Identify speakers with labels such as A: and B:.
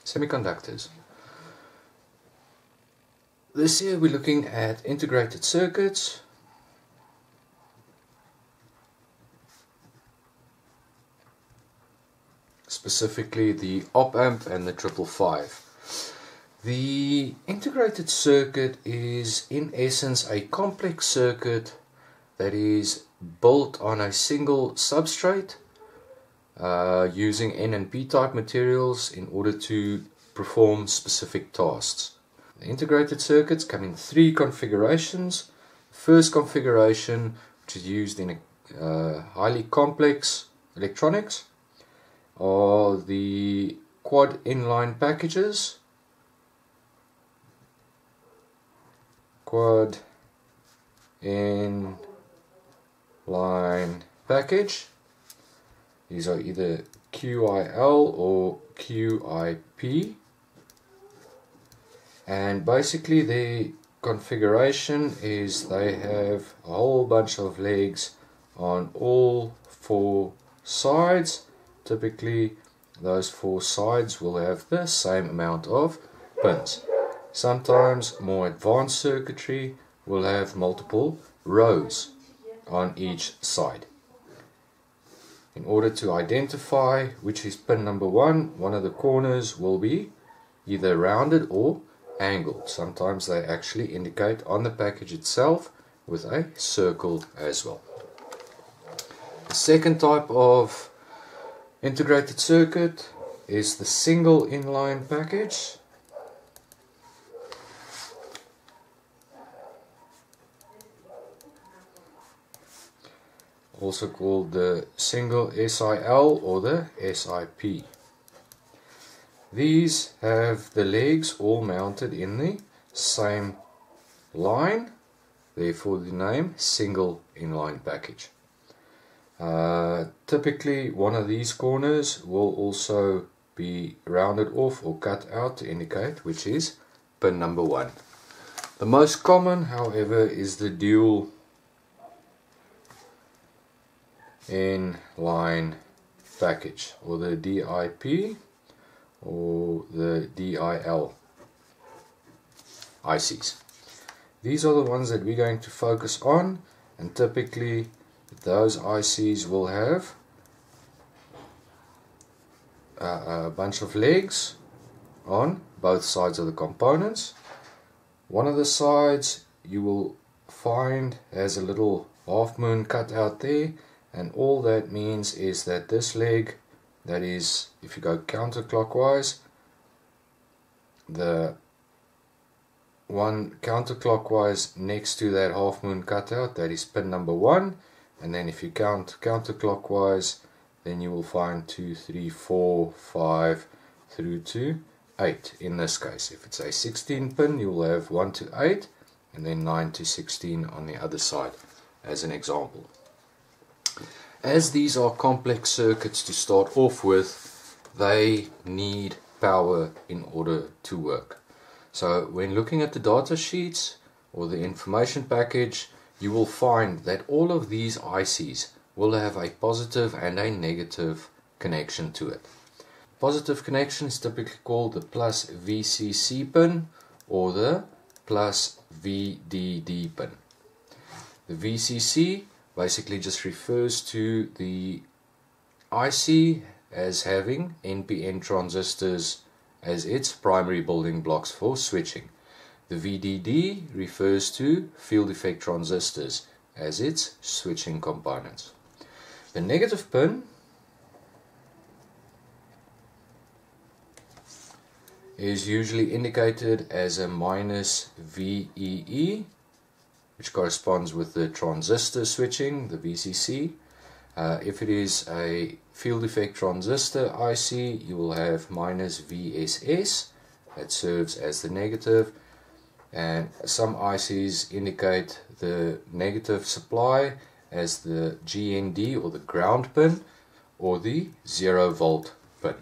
A: Semiconductors. This year we're looking at integrated circuits, specifically the op-amp and the 555. The integrated circuit is in essence a complex circuit that is built on a single substrate using N and P type materials in order to perform specific tasks. The integrated circuits come in three configurations. First configuration, which is used in highly complex electronics, are the quad inline packages. Quad inline package. These are either QIL or QIP, and basically the configuration is they have a whole bunch of legs on all four sides. Typically those four sides will have the same amount of pins. Sometimes more advanced circuitry will have multiple rows on each side. In order to identify which is pin number one of the corners will be either rounded or angled. Sometimes they actually indicate on the package itself with a circle as well. The second type of integrated circuit is the single inline package. Also called the single SIL or the SIP. These have the legs all mounted in the same line, therefore the name single inline package. Typically one of these corners will also be rounded off or cut out to indicate which is pin number one. The most common, however, is the dual inline package, or the DIP or the DIL ICs. These are the ones that we're going to focus on, and typically those ICs will have a bunch of legs on both sides of the components. One of the sides you will find has a little half moon cut out there, and all that means is that this leg, that is, if you go counterclockwise, the one counterclockwise next to that half moon cutout, that is pin number one. And then if you count counterclockwise, then you will find 2, 3, 4, 5 through to 8. In this case, if it's a 16 pin, you will have 1 to 8 and then 9 to 16 on the other side, as an example. As these are complex circuits to start off with, they need power in order to work. So when looking at the data sheets or the information package, you will find that all of these ICs will have a positive and a negative connection to it. Positive connection is typically called the plus VCC pin or the plus VDD pin. The VCC basically just refers to the IC as having NPN transistors as its primary building blocks for switching. The VDD refers to field effect transistors as its switching components. The negative pin is usually indicated as a minus VEE, which corresponds with the transistor switching, the VCC. If it is a field effect transistor IC, you will have minus VSS, that serves as the negative, and some ICs indicate the negative supply as the GND or the ground pin or the 0 volt pin.